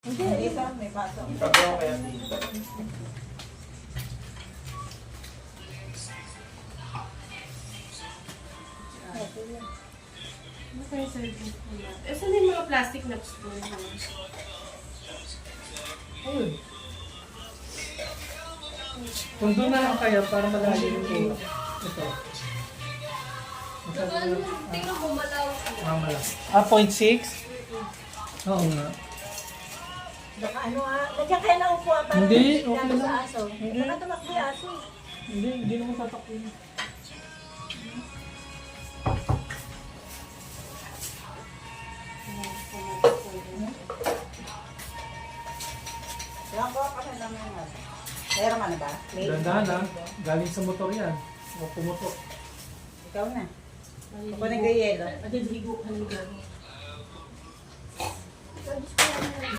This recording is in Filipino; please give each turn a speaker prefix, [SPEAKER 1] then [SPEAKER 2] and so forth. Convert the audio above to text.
[SPEAKER 1] Hindi, isa, may baso.
[SPEAKER 2] Ipagawa kaya dito.
[SPEAKER 3] Ano kaya serving po na? Eh, saan yung mga plastic na spoon?
[SPEAKER 4] Ayun. Kung doon na lang kaya para malalim yung kuha. Ito.
[SPEAKER 3] Tingnan mo malawak.
[SPEAKER 4] Mamala. 0.6? Oo nga.
[SPEAKER 1] Baka ano ah, lagyan kayo ng upuan para
[SPEAKER 4] Hindi,
[SPEAKER 1] hindi
[SPEAKER 4] okay
[SPEAKER 1] okay
[SPEAKER 4] lang.
[SPEAKER 1] sa aso.
[SPEAKER 4] Hindi.
[SPEAKER 1] Baka tumakbo yung aso.
[SPEAKER 4] Hindi naman tatakbo.
[SPEAKER 1] Yan ko kasi naman nga. Meron ka na ba?
[SPEAKER 4] Dandahan ha. Galing sa motor yan. O pumotor.
[SPEAKER 1] Ikaw na. Kukunin ko yung yelo.
[SPEAKER 3] Adiligo ka ng gano'n.